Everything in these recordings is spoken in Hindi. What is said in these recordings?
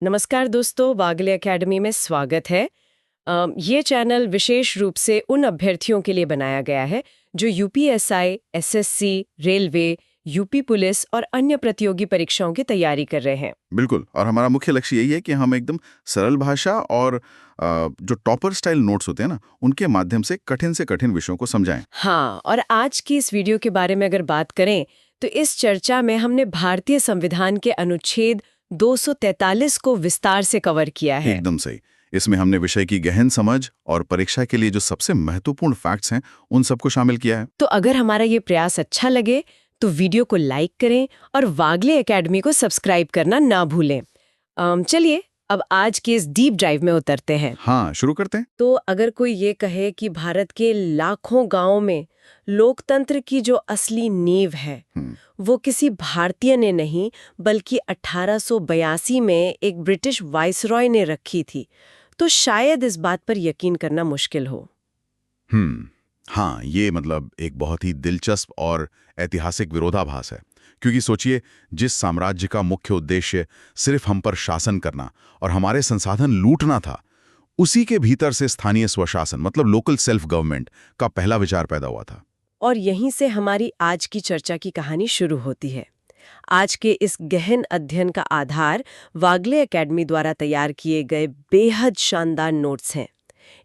नमस्कार दोस्तों, वागले एकेडमी में स्वागत है। ये चैनल विशेष रूप से उन अभ्यर्थियों के लिए बनाया गया है जो UPSI, SSC, railway, UP police और अन्य प्रतियोगी परीक्षाओं की तैयारी कर रहे हैं। बिल्कुल। और हमारा मुख्य लक्ष्य यही है कि हम एकदम सरल भाषा और जो टॉपर स्टाइल नोट्स होते हैं ना, उनके माध्यम से कठिन विषयों को समझाएं। हाँ, और आज की इस वीडियो के बारे में अगर बात करें तो इस चर्चा में हमने भारतीय संविधान के अनुच्छेद 243 को विस्तार से कवर किया है। एकदम सही। इसमें हमने विषय की गहन समझ और परीक्षा के लिए जो सबसे महत्वपूर्ण फैक्ट्स हैं, उन सबको शामिल किया है। तो अगर हमारा ये प्रयास अच्छा लगे तो वीडियो को लाइक करें और वागले एकेडमी को सब्सक्राइब करना ना भूलें। चलिए अब आज के इस डीप ड्राइव में उतरते हैं। हाँ, शुरू करते हैं। तो अगर कोई ये कहे कि भारत के लाखों गांवों में लोकतंत्र की जो असली नींव है वो किसी भारतीय ने नहीं बल्कि 1882 में एक ब्रिटिश वाइसरॉय ने रखी थी, तो शायद इस बात पर यकीन करना मुश्किल हो। हाँ, ये एक बहुत ही दिलचस्प और ऐतिहासिक विरोधाभास है। क्योंकि सोचिए, जिस साम्राज्य का मुख्य उद्देश्य सिर्फ हम पर शासन करना और हमारे संसाधन लूटना था, उसी के भीतर से स्थानीय स्वशासन लोकल सेल्फ गवर्नमेंट का पहला विचार पैदा हुआ था। और यहीं से हमारी आज की चर्चा की कहानी शुरू होती है। आज के इस गहन अध्ययन का आधार वागले एकेडमी द्वारा तैयार किए गए बेहद शानदार नोट्स हैं।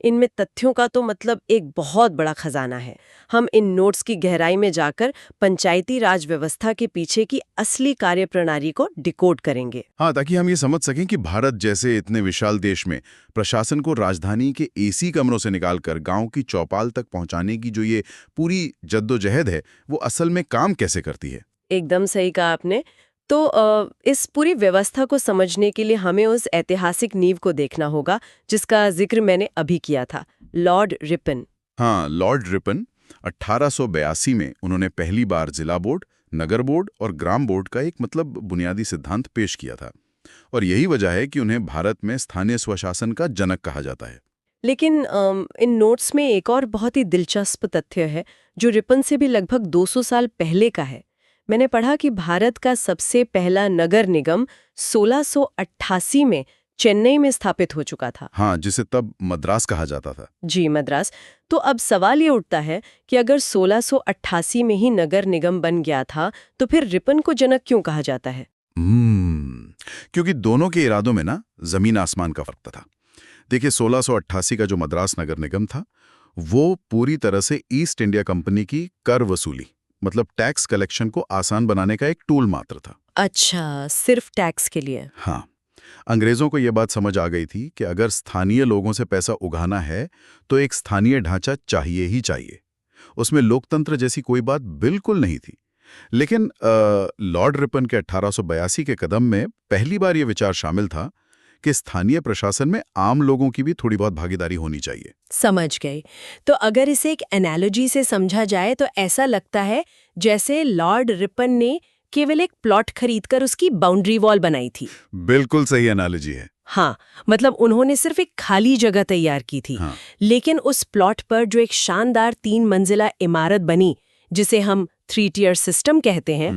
इनमें तथ्यों का तो एक बहुत बड़ा खजाना है। हम इन नोट्स की गहराई में जाकर पंचायती राज व्यवस्था के पीछे की असली कार्यप्रणाली को डिकोड करेंगे। हाँ, ताकि हम ये समझ सकें कि भारत जैसे इतने विशाल देश में प्रशासन को राजधानी के एसी कमरों से निकालकर गांव की चौपाल तक पहुंचाने की जो ये पूरी जद्दोजहद है, वो असल में काम कैसे करती है। एकदम सही कहा आपने। तो इस पूरी व्यवस्था को समझने के लिए हमें उस ऐतिहासिक नींव को देखना होगा जिसका जिक्र मैंने अभी किया था, लॉर्ड रिपन। हाँ, लॉर्ड रिपन 1882 में उन्होंने पहली बार जिला बोर्ड, नगर बोर्ड और ग्राम बोर्ड का एक बुनियादी सिद्धांत पेश किया था। और यही वजह है कि उन्हें भारत में स्थानीय स्वशासन का जनक कहा जाता है। लेकिन इन नोट्स में एक और बहुत ही दिलचस्प तथ्य है जो रिपन से भी लगभग 200 साल पहले का है। मैंने पढ़ा कि भारत का सबसे पहला नगर निगम 1688 में चेन्नई में स्थापित हो चुका था। हाँ, जिसे तब मद्रास कहा जाता था। जी, मद्रास। तो अब सवाल ये उठता है कि अगर 1688 में ही नगर निगम बन गया था तो फिर रिपन को जनक क्यों कहा जाता है? क्योंकि दोनों के इरादों में ना जमीन आसमान का फर्क था। देखिए, 1688 का जो मद्रास नगर निगम था, वो पूरी तरह से ईस्ट इंडिया कंपनी की कर वसूली टैक्स कलेक्शन को आसान बनाने का एक टूल मात्र था। अच्छा, सिर्फ टैक्स के लिए? हाँ, अंग्रेजों को यह बात समझ आ गई थी कि अगर स्थानीय लोगों से पैसा उगाना है तो एक स्थानीय ढांचा चाहिए ही चाहिए। उसमें लोकतंत्र जैसी कोई बात बिल्कुल नहीं थी। लेकिन लॉर्ड रिपन के 1882 के कदम में पहली बार यह विचार शामिल था कि स्थानीय प्रशासन में आम लोगों की भी थोड़ी बहुत भागीदारी होनी चाहिए। समझ गई। तो अगर इसे एक एनालॉजी से समझा जाए तो ऐसा लगता है जैसे लॉर्ड रिपन ने केवल एक प्लॉट खरीदकर उसकी बाउंड्री वॉल बनाई थी। बिल्कुल सही एनालॉजी है। हाँ, उन्होंने सिर्फ एक खाली जगह तैयार की थी। हाँ। लेकिन उस प्लॉट पर जो एक शानदार 3 मंजिला इमारत बनी, जिसे हम 3 टियर सिस्टम कहते हैं,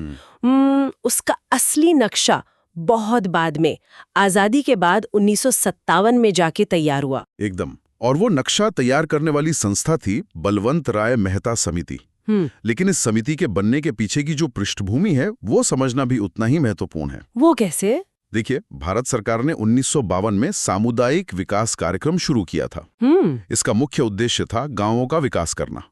उसका असली नक्शा बहुत बाद में, आजादी के बाद 1957 में जाके तैयार हुआ। एकदम। और वो नक्शा तैयार करने वाली संस्था थी बलवंत राय मेहता समिति। लेकिन इस समिति के बनने के पीछे की जो पृष्ठभूमि है, वो समझना भी उतना ही महत्वपूर्ण है। वो कैसे? देखिए, भारत सरकार ने 1952 में सामुदायिक विकास कार्यक्रम शुरू किया था। इसका मुख्य उद्देश्य था गांवों का विकास करना।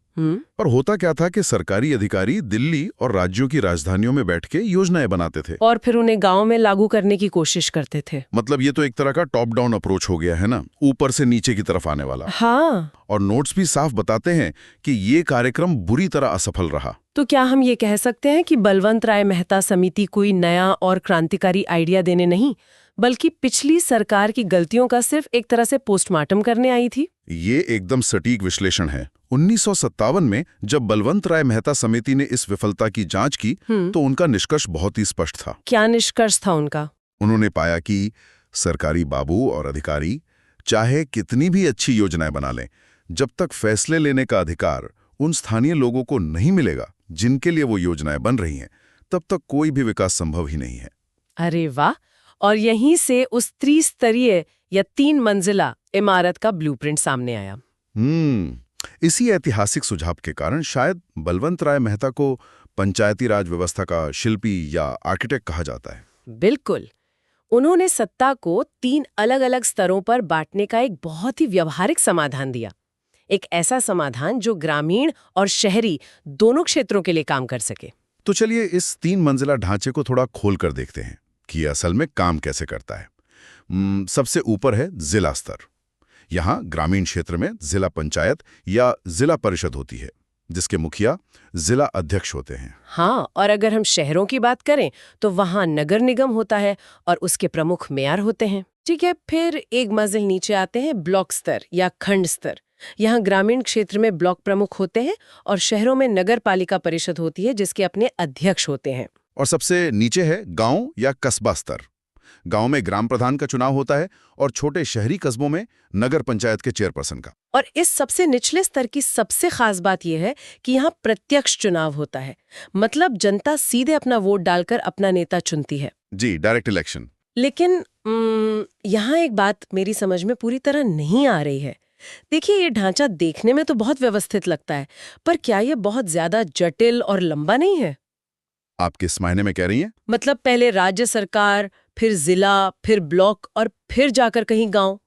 और होता क्या था कि सरकारी अधिकारी दिल्ली और राज्यों की राजधानियों में बैठ के योजनाएं बनाते थे और फिर उन्हें गांव में लागू करने की कोशिश करते थे। ये तो एक तरह का टॉप डाउन अप्रोच हो गया है ना, ऊपर से नीचे की तरफ आने वाला। हाँ। और नोट्स भी साफ बताते हैं कि ये कार्यक्रम बुरी तरह असफल रहा। तो क्या हम ये कह सकते हैं कि बलवंत राय मेहता समिति कोई नया और क्रांतिकारी आइडिया देने नहीं, बल्कि पिछली सरकार की गलतियों का सिर्फ एक तरह से पोस्टमार्टम करने आई थी? ये एकदम सटीक विश्लेषण है। 1957 में जब बलवंत राय मेहता समिति ने इस विफलता की जांच की तो उनका निष्कर्ष बहुत ही स्पष्ट था। क्या निष्कर्ष था उनका? उन्होंने पाया कि सरकारी बाबू और अधिकारी चाहे कितनी भी अच्छी योजनाएं बना लें, जब तक फैसले लेने का अधिकार उन स्थानीय लोगों को नहीं मिलेगा जिनके लिए वो योजनाएं बन रही हैं, तब तक कोई भी विकास संभव ही नहीं है। अरे वाह! और यहीं से उस त्रिस्तरीय या 3 मंजिला इमारत का ब्लूप्रिंट सामने आया। इसी ऐतिहासिक सुझाव के कारण शायद बलवंत राय मेहता को पंचायती राज व्यवस्था का शिल्पी या आर्किटेक्ट कहा जाता है। बिल्कुल। उन्होंने सत्ता को 3 अलग-अलग स्तरों पर बांटने का एक बहुत ही व्यवहारिक समाधान दिया। एक ऐसा समाधान जो ग्रामीण और शहरी दोनों क्षेत्रों के लिए काम कर सके। तो चलिए इस 3 मंजिला ढांचे को थोड़ा खोल कर देखते हैं कि ये असल में काम कैसे करता है। सबसे ऊपर है जिला स्तर। यहाँ ग्रामीण क्षेत्र में जिला पंचायत या जिला परिषद होती है, जिसके मुखिया जिला अध्यक्ष होते हैं। हाँ, और अगर हम शहरों की बात करें तो वहाँ नगर निगम होता है और उसके प्रमुख मेयर होते हैं। ठीक है, फिर एक मंजिल नीचे आते हैं ब्लॉक स्तर या खंड स्तर। यहाँ ग्रामीण क्षेत्र में ब्लॉक प्रमुख होते हैं और शहरों में नगर पालिका परिषद होती है, जिसके अपने अध्यक्ष होते हैं। और सबसे नीचे है गांव या कस्बा स्तर। गांव में ग्राम प्रधान का चुनाव होता है और छोटे शहरी कस्बों में नगर पंचायत के चेयरपर्सन का। और इस सबसे निचले स्तर की सबसे खास बात यह है कि यहाँ प्रत्यक्ष चुनाव होता है। मतलब जनता सीधे अपना वोट डालकर अपना नेता चुनती है। जी, डायरेक्ट इलेक्शन। लेकिन यहाँ एक बात मेरी समझ में पूरी तरह नहीं आ रही है। देखिए, ये ढांचा देखने में तो बहुत व्यवस्थित लगता है, पर क्या ये बहुत ज्यादा जटिल और लंबा नहीं है? आप किस मायने में कह रही हैं? मतलब पहले राज्य सरकार, फिर जिला, फिर ब्लॉक और फिर जाकर कहीं गांव।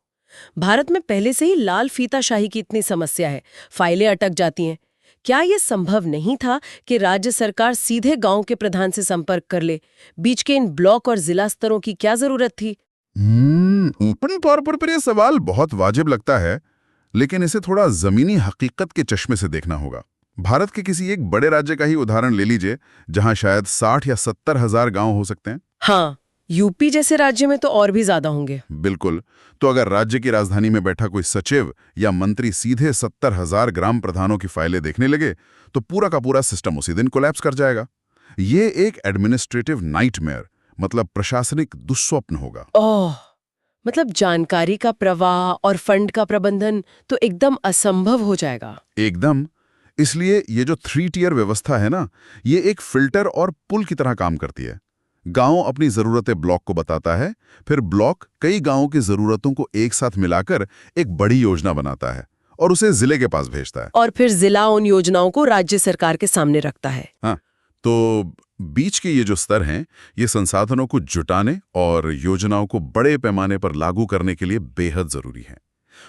भारत में पहले से ही लाल फीताशाही की इतनी समस्या है, फाइलें अटक जाती हैं। क्या ये संभव नहीं था कि राज्य सरकार सीधे गांव के प्रधान से संपर्क कर ले? बीच के इन ब्लॉक और जिला स्तरों की क्या जरूरत थी? ऊपरी तौर पर यह सवाल बहुत वाजिब लगता है, लेकिन इसे थोड़ा जमीनी हकीकत के चश्मे से देखना होगा। भारत के किसी एक बड़े राज्य का ही उदाहरण ले लीजिए, जहां शायद 60 या 70 हजार गांव हो सकते हैं। हाँ, यूपी जैसे राज्य में तो और भी ज्यादा होंगे। बिल्कुल। तो अगर राज्य की राजधानी में बैठा कोई सचिव या मंत्री सीधे 70 हजार ग्राम प्रधानों की फाइलें देखने लगे, तो पूरा का पूरा सिस्टम उसी दिन कोलैप्स कर जाएगा। ये एक एडमिनिस्ट्रेटिव नाइटमेयर, मतलब प्रशासनिक दुस्वप्न होगा। ओह, मतलब जानकारी का प्रवाह और फंड का प्रबंधन तो एकदम असंभव हो जाएगा। एकदम। इसलिए ये जो 3 टियर व्यवस्था है ना, ये एक फिल्टर और पुल की तरह काम करती है। गांव अपनी जरूरतें ब्लॉक को बताता है, फिर ब्लॉक कई गांवों की जरूरतों को एक साथ मिलाकर एक बड़ी योजना बनाता है और उसे जिले के पास भेजता है। और फिर जिला उन योजनाओं को राज्य सरकार के सामने रखता है। हाँ, तो बीच के ये जो स्तर हैं, ये संसाधनों को जुटाने और योजनाओं को बड़े पैमाने पर लागू करने के लिए बेहद जरूरी है।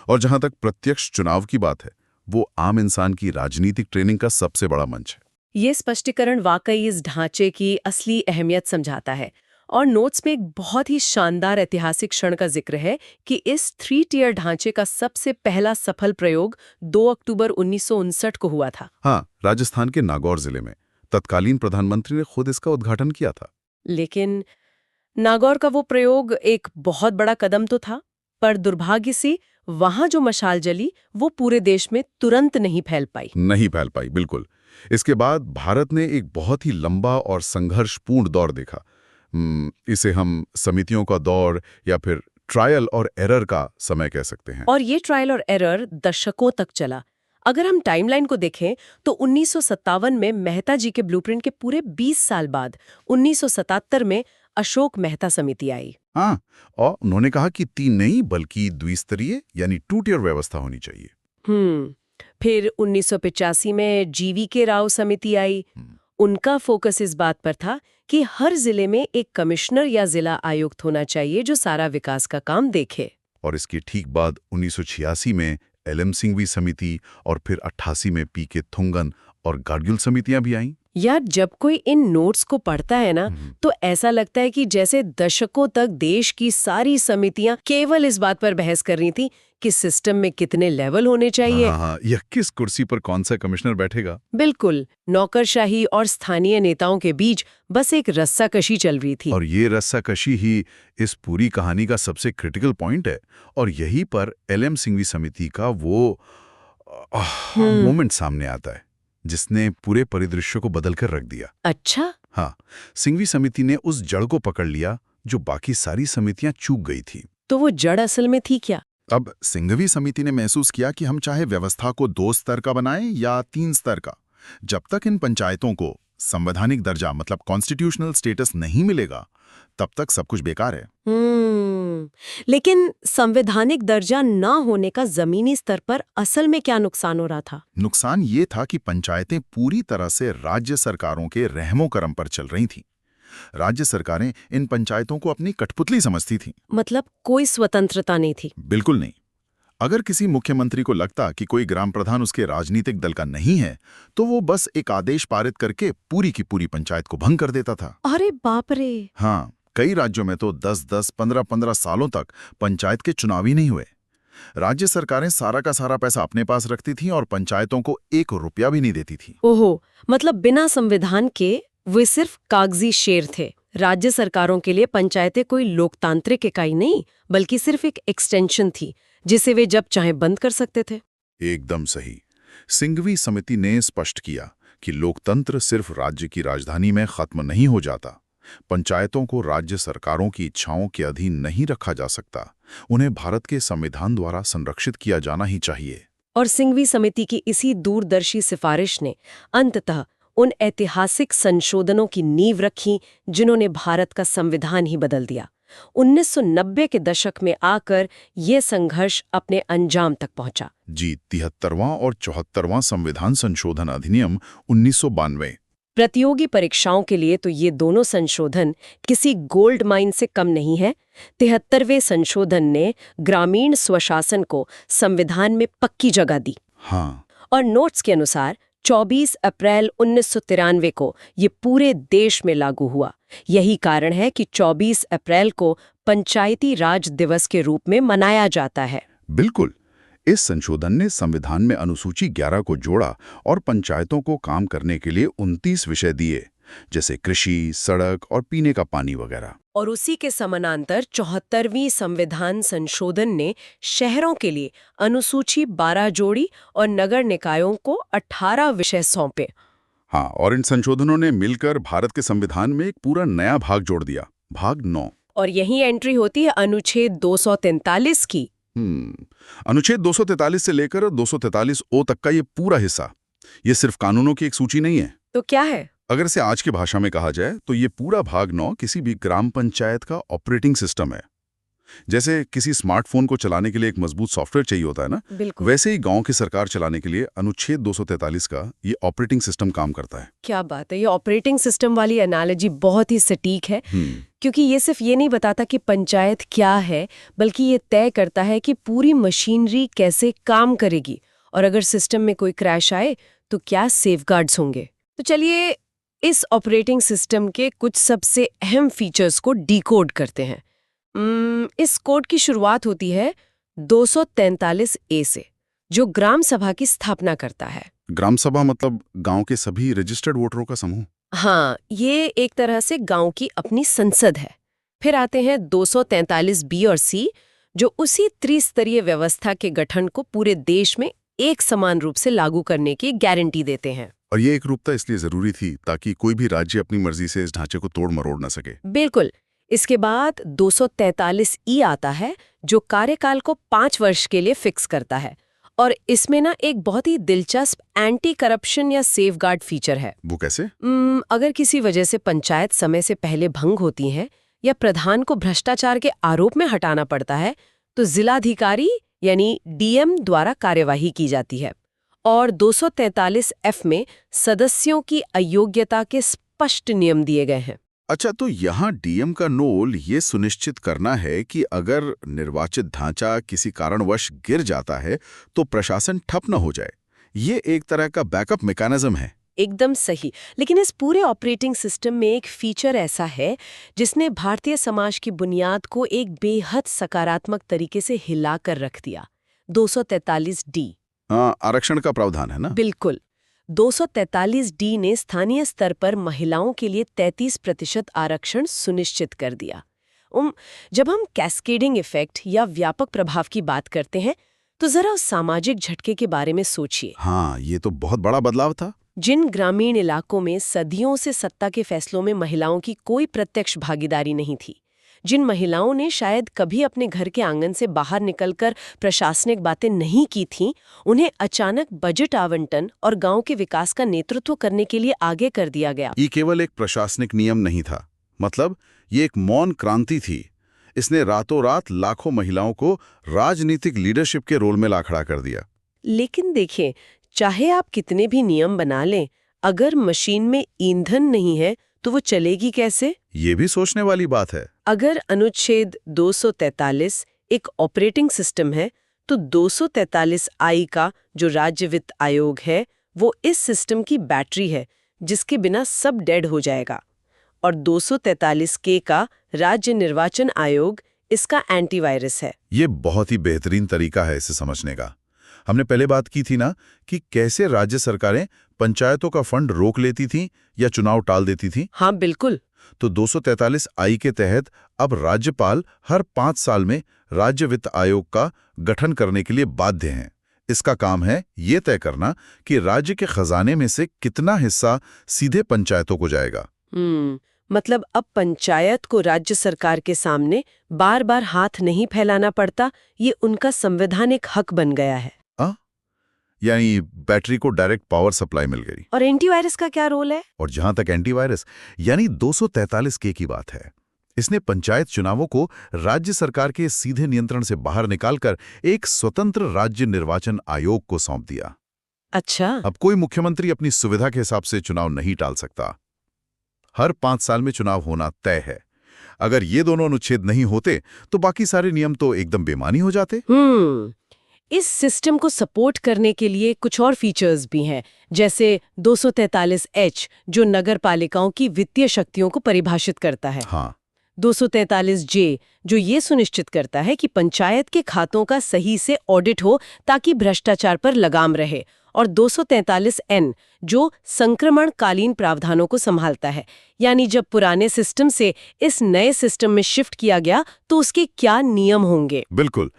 और जहां तक प्रत्यक्ष चुनाव की बात है, वो आम इंसान की राजनीतिक ट्रेनिंग का सबसे बड़ा मंच है। ये स्पष्टीकरण वाकई इस ढांचे की असली अहमियत समझाता है। और नोट्स में एक बहुत ही शानदार ऐतिहासिक क्षण का जिक्र है कि इस 3 टियर ढांचे का सबसे पहला सफल प्रयोग 2 अक्टूबर 1959 को हुआ था। हाँ, राजस्थान के नागौर जिले में तत्कालीन प्रधानमंत्री ने खुद इसका उद्घाटन किया था। लेकिन नागौर का वो प्रयोग एक बहुत बड़ा कदम तो था, पर दुर्भाग्य से वहां जो मशाल जली वो पूरे देश में तुरंत नहीं फैल पाई। बिल्कुल। इसके बाद भारत ने एक बहुत ही लंबा और संघर्षपूर्ण दौर देखा। इसे हम समितियों का दौर या फिर ट्रायल और एरर का समय कह सकते हैं। और ये ट्रायल और एरर दशकों तक चला। अगर हम टाइमलाइन को देखें तो 1957 में मेहता जी के ब्लूप्रिंट के पूरे 20 साल बाद 1977 में अशोक मेहता समिति आई। हाँ, और उन्होंने कहा कि 3 नहीं बल्कि द्विस्तरीय यानी 2 टियर व्यवस्था होनी चाहिए। फिर 1985 में GVK राव समिति आई। उनका फोकस इस बात पर था कि हर जिले में एक कमिश्नर या जिला आयुक्त होना चाहिए जो सारा विकास का काम देखे। और इसके ठीक बाद 1986 में LM सिंघवी समिति और फिर 88 में PK थुंगन और गाडगिल समितियां भी आईं। यार, जब कोई इन नोट्स को पढ़ता है ना, तो ऐसा लगता है कि जैसे दशकों तक देश की सारी समितियां केवल इस बात पर बहस कर रही थी कि सिस्टम में कितने लेवल होने चाहिए। हाँ, या किस कुर्सी पर कौन सा कमिश्नर बैठेगा। बिल्कुल, नौकरशाही और स्थानीय नेताओं के बीच बस एक रस्साकशी चल रही थी। और ये रस्साकशी ही इस पूरी कहानी का सबसे क्रिटिकल पॉइंट है। और यहीं पर LM सिंघवी समिति का वो मोमेंट सामने आता है जिसने पूरे परिदृश्य को बदलकर रख दिया। अच्छा? हाँ, सिंघवी समिति ने उस जड़ को पकड़ लिया जो बाकी सारी समितियां चूक गई थी। तो वो जड़ असल में थी क्या? अब सिंघवी समिति ने महसूस किया कि हम चाहे व्यवस्था को 2 स्तर का बनाएं या 3 स्तर का, जब तक इन पंचायतों को संवैधानिक दर्जा मतलब कॉन्स्टिट्यूशनल स्टेटस नहीं मिलेगा तब तक सब कुछ बेकार है। लेकिन संवैधानिक दर्जा न होने का जमीनी स्तर पर असल में क्या नुकसान हो रहा था? नुकसान ये था कि पंचायतें पूरी तरह से राज्य सरकारों के रहमो करम पर चल रही थीं। राज्य सरकारें इन पंचायतों को अपनी कठपुतली समझती थीं। मतलब कोई स्वतंत्रता नहीं थी? बिल्कुल नहीं। अगर किसी मुख्यमंत्री को लगता कि कोई ग्राम प्रधान उसके राजनीतिक दल का नहीं है, तो वो बस एक आदेश पारित करके पूरी की पूरी पंचायत को भंग कर देता था। अरे बाप रे! हाँ, कई राज्यों में तो 10-10, 15-15 सालों तक पंचायत के चुनाव ही नहीं हुए। राज्य सरकारें सारा का सारा पैसा अपने पास रखती थीं और पंचायतों को 1 रुपया भी नहीं देती थी। ओहो, मतलब बिना संविधान के वे सिर्फ कागजी शेर थे। राज्य सरकारों के लिए पंचायतें कोई लोकतांत्रिक इकाई नहीं, बल्कि सिर्फ एक एक्सटेंशन थी जिसे वे जब चाहे बंद कर सकते थे। एकदम सही। सिंघवी समिति ने स्पष्ट किया कि लोकतंत्र सिर्फ राज्य की राजधानी में खत्म नहीं हो जाता। पंचायतों को राज्य सरकारों की इच्छाओं के अधीन नहीं रखा जा सकता। उन्हें भारत के संविधान द्वारा संरक्षित किया जाना ही चाहिए। और सिंघवी समिति की इसी दूरदर्शी सिफारिश ने अंततः उन ऐतिहासिक संशोधनों की नींव रखी जिन्होंने भारत का संविधान ही बदल दिया। 1990 के दशक में आकर ये संघर्ष अपने अंजाम तक पहुंचा। जी, 73वां और 74वां संविधान संशोधन अधिनियम 1992। प्रतियोगी परीक्षाओं के लिए तो ये दोनों संशोधन किसी गोल्ड माइन से कम नहीं है। 73वें संशोधन ने ग्रामीण स्वशासन को संविधान में पक्की जगह दी। हाँ, और नोट्स के अनुसार 24 अप्रैल 1993 को ये पूरे देश में लागू हुआ। यही कारण है कि 24 अप्रैल को पंचायती राज दिवस के रूप में मनाया जाता है। बिल्कुल। इस संशोधन ने संविधान में अनुसूची 11 को जोड़ा और पंचायतों को काम करने के लिए 29 विषय दिए, जैसे कृषि, सड़क और पीने का पानी वगैरह। और उसी के समानांतर 74वीं संविधान संशोधन ने शहरों के लिए अनुसूची 12 जोड़ी और नगर निकायों को 18 विषय सौंपे। हाँ, और इन संशोधनों ने मिलकर भारत के संविधान में एक पूरा नया भाग जोड़ दिया, भाग 9। और यही एंट्री होती है अनुच्छेद 243 की। अनुच्छेद 243 से लेकर 243 ओ तक का ये पूरा हिस्सा, ये सिर्फ कानूनों की एक सूची नहीं है। तो क्या है? अगर इसे आज की भाषा में कहा जाए तो ये पूरा भाग 9 किसी भी ग्राम पंचायत का ऑपरेटिंग सिस्टम है। जैसे किसी स्मार्टफोन को चलाने के लिए एक मजबूत सॉफ्टवेयर चाहिए होता है ना, बिल्कुल। वैसे ही गांव की सरकार चलाने के लिए अनुच्छेद 243 का ये ऑपरेटिंग सिस्टम काम करता है। क्या बात है! ये ऑपरेटिंग सिस्टम वाली एनालॉजी बहुत ही सटीक है, क्योंकि ये सिर्फ ये नहीं बताता कि पंचायत क्या है, बल्कि ये तय करता है कि पूरी मशीनरी कैसे काम करेगी और अगर सिस्टम में कोई क्रैश आए तो क्या सेफगार्ड्स होंगे। तो चलिए इस ऑपरेटिंग सिस्टम के कुछ सबसे अहम फीचर्स को डिकोड करते हैं। इस कोड की शुरुआत होती है 243A से, जो ग्राम सभा की स्थापना करता है। ग्राम सभा मतलब गांव के सभी रजिस्टर्ड वोटरों का समूह। हाँ, ये एक तरह से गांव की अपनी संसद है। फिर आते हैं 243B और C, जो उसी त्रिस्तरीय व्यवस्था के गठन को पूरे देश में एक समान रूप से लागू करने की गारंटी देते हैं। और ये एक रूपता इसलिए जरूरी थी ताकि कोई भी राज्य अपनी मर्जी से इस ढांचे को तोड़ मरोड़ न सके। बिल्कुल। इसके बाद 243E आता है, जो कार्यकाल को 5 वर्ष के लिए फिक्स करता है। और इसमें ना एक बहुत ही दिलचस्प एंटी करप्शन या सेफगार्ड फीचर है। वो कैसे? अगर किसी वजह से पंचायत समय से पहले भंग होती है या प्रधान को भ्रष्टाचार के आरोप में हटाना पड़ता है, तो जिलाधिकारी यानी DM द्वारा कार्यवाही की जाती है। और 243F में सदस्यों की अयोग्यता के स्पष्ट नियम दिए गए हैं। अच्छा, तो यहाँ DM का रोल ये सुनिश्चित करना है कि अगर निर्वाचित ढांचा किसी कारणवश गिर जाता है तो प्रशासन ठप न हो जाए। ये एक तरह का बैकअप मैकेनिज्म है। एकदम सही। लेकिन इस पूरे ऑपरेटिंग सिस्टम में एक फीचर ऐसा है जिसने भारतीय समाज की बुनियाद को एक बेहद सकारात्मक तरीके से हिलाकर रख दिया। 243D। हाँ, आरक्षण का प्रावधान है ना? बिल्कुल। 243D ने स्थानीय स्तर पर महिलाओं के लिए 33% आरक्षण सुनिश्चित कर दिया। जब हम कैस्केडिंग इफेक्ट या व्यापक प्रभाव की बात करते हैं तो जरा उस सामाजिक झटके के बारे में सोचिए। हाँ, ये तो बहुत बड़ा बदलाव था। जिन ग्रामीण इलाकों में सदियों से सत्ता के फैसलों में महिलाओं की कोई प्रत्यक्ष भागीदारी नहीं थी, जिन महिलाओं ने शायद कभी अपने घर के आंगन से बाहर निकलकर प्रशासनिक बातें नहीं की थीं, उन्हें अचानक बजट आवंटन और गांव के विकास का नेतृत्व करने के लिए आगे कर दिया गया। ये केवल एक प्रशासनिक नियम नहीं था, मतलब ये एक मौन क्रांति थी। इसने रातों रात लाखों महिलाओं को राजनीतिक लीडरशिप के रोल में ला खड़ा कर दिया। लेकिन देखिए, चाहे आप कितने भी नियम बना लें, अगर मशीन में ईंधन नहीं है तो वो चलेगी कैसे? ये भी सोचने वाली बात है। अगर अनुच्छेद 243 एक ऑपरेटिंग सिस्टम है, तो 243 का जो राज्य वित्त आयोग है, वो इस सिस्टम की बैटरी है, जिसके बिना सब डेड हो जाएगा। और 243 का राज्य निर्वाचन आयोग इसका एंटीवायरस है। ये बहुत ही बेहतरीन तरीका है इसे समझने का। हमने पहले बात की थी ना कि कैसे राज्य सरकारें पंचायतों का फंड रोक लेती थीं या चुनाव टाल देती थीं। हाँ, बिल्कुल। तो 243 के तहत अब राज्यपाल हर 5 साल में राज्य वित्त आयोग का गठन करने के लिए बाध्य हैं। इसका काम है ये तय करना कि राज्य के खजाने में से कितना हिस्सा सीधे पंचायतों को जाएगा। मतलब अब पंचायत को राज्य सरकार के सामने बार बार हाथ नहीं फैलाना पड़ता, ये उनका संवैधानिक हक बन गया है। यानी बैटरी को डायरेक्ट पावर सप्लाई मिल गई। और एंटीवायरस का क्या रोल है? और जहां तक एंटीवायरस यानी 243 की बात है, इसने पंचायत चुनावों को राज्य सरकार के सीधे नियंत्रण से बाहर निकालकर एक स्वतंत्र राज्य निर्वाचन आयोग को सौंप दिया। अच्छा। अब कोई मुख्यमंत्री अपनी सुविधा के हिसाब से चुनाव नहीं टाल सकता। हर 5 साल में चुनाव होना तय है। अगर ये दोनों अनुच्छेद नहीं होते तो बाकी सारे नियम तो एकदम बेमानी हो जाते। इस सिस्टम को सपोर्ट करने के लिए कुछ और फीचर्स भी हैं, जैसे 243H जो नगर पालिकाओं की वित्तीय शक्तियों को परिभाषित करता है। हाँ। 243J जो ये सुनिश्चित करता है कि पंचायत के खातों का सही से ऑडिट हो ताकि भ्रष्टाचार पर लगाम रहे। और 243N जो संक्रमणकालीन प्रावधानों को संभालता है, यानी जब पुराने सिस्टम से इस नए सिस्टम में शिफ्ट किया गया तो उसके क्या नियम होंगे। बिल्कुल।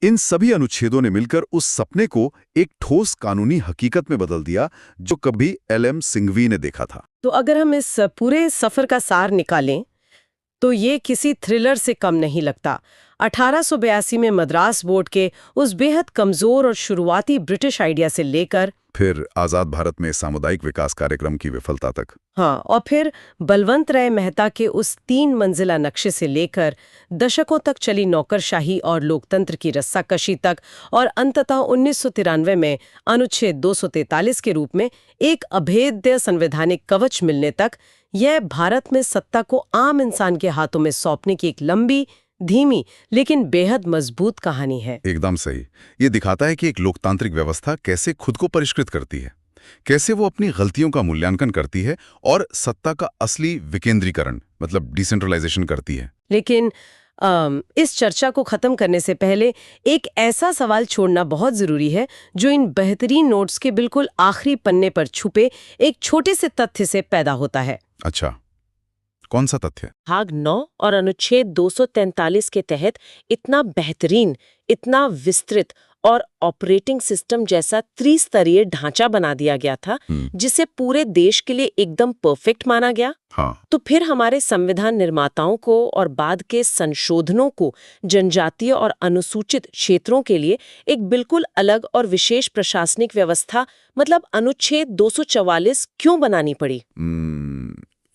इन सभी अनुच्छेदों ने मिलकर उस सपने को एक ठोस कानूनी हकीकत में बदल दिया जो कभी LM सिंघवी ने देखा था। तो अगर हम इस पूरे सफर का सार निकालें तो ये किसी थ्रिलर से कम नहीं लगता। 1882 में मद्रास बोर्ड के उस बेहद कमजोर और शुरुआती ब्रिटिश आइडिया से लेकर फिर आजाद भारत में सामुदायिक विकास कार्यक्रम की विफलता तक। हाँ, और फिर बलवंत राय मेहता के उस 3 मंजिला नक्शे से लेकर दशकों तक चली नौकरशाही और लोकतंत्र की रस्साकशी तक, और अंततः 1993 में अनुच्छेद 243 के रूप में एक अभेद्य संवैधानिक कवच मिलने तक, यह भारत में सत्ता को आम इंसान के हाथों में सौंपने की एक लंबी, धीमी लेकिन बेहद मजबूत कहानी है। एकदम सही। ये दिखाता है कि एक लोकतांत्रिक व्यवस्था कैसे खुद को परिष्कृत करती है, कैसे वो अपनी गलतियों का मूल्यांकन करती है और सत्ता का असली विकेंद्रीकरण मतलब डिसेंट्रलाइजेशन करती है। लेकिन इस चर्चा को खत्म करने से पहले एक ऐसा सवाल छोड़ना बहुत जरूरी है जो इन बेहतरीन नोट्स के बिल्कुल आखिरी पन्ने पर छुपे एक छोटे से तथ्य से पैदा होता है। अच्छा, कौन सा तथ्य? भाग 9 और अनुच्छेद 243 के तहत इतना बेहतरीन, इतना विस्तृत और ऑपरेटिंग सिस्टम जैसा त्रिस्तरीय ढांचा बना दिया गया था जिसे पूरे देश के लिए एकदम परफेक्ट माना गया। हाँ। तो फिर हमारे संविधान निर्माताओं को और बाद के संशोधनों को जनजातीय और अनुसूचित क्षेत्रों के लिए एक बिल्कुल अलग और विशेष प्रशासनिक व्यवस्था मतलब अनुच्छेद 244 क्यों बनानी पड़ी?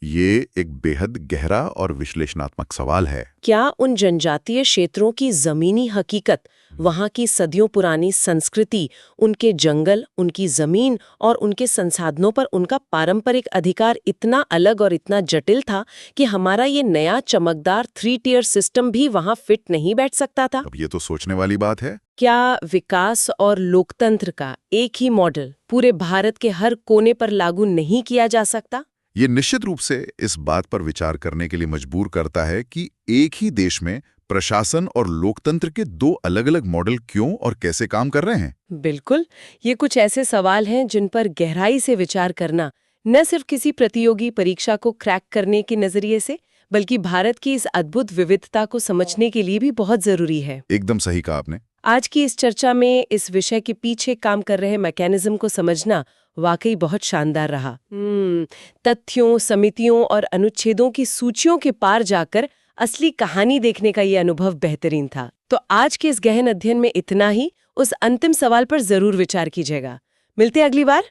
ये एक बेहद गहरा और विश्लेषणात्मक सवाल है। क्या उन जनजातीय क्षेत्रों की जमीनी हकीकत, वहां की सदियों पुरानी संस्कृति, उनके जंगल, उनकी जमीन और उनके संसाधनों पर उनका पारंपरिक अधिकार इतना अलग और इतना जटिल था कि हमारा ये नया चमकदार 3 टियर सिस्टम भी वहां फिट नहीं बैठ सकता था? अब ये तो सोचने वाली बात है। क्या विकास और लोकतंत्र का एक ही मॉडल पूरे भारत के हर कोने पर लागू नहीं किया जा सकता? ये निश्चित रूप से इस बात पर विचार करने के लिए मजबूर करता है कि एक ही देश में प्रशासन और लोकतंत्र के 2 अलग-अलग मॉडल क्यों और कैसे काम कर रहे हैं। बिल्कुल, ये कुछ ऐसे सवाल हैं जिन पर गहराई से विचार करना न सिर्फ किसी प्रतियोगी परीक्षा को क्रैक करने के नजरिए से, बल्कि भारत की इस अद्भुत विविधता को समझने के लिए भी बहुत जरूरी है। एकदम सही कहा आपने। आज की इस चर्चा में इस विषय के पीछे काम कर रहे मैकेनिज्म को समझना वाकई बहुत शानदार रहा। तथ्यों, समितियों और अनुच्छेदों की सूचियों के पार जाकर असली कहानी देखने का ये अनुभव बेहतरीन था। तो आज के इस गहन अध्ययन में इतना ही। उस अंतिम सवाल पर जरूर विचार कीजिएगा। मिलते हैं अगली बार।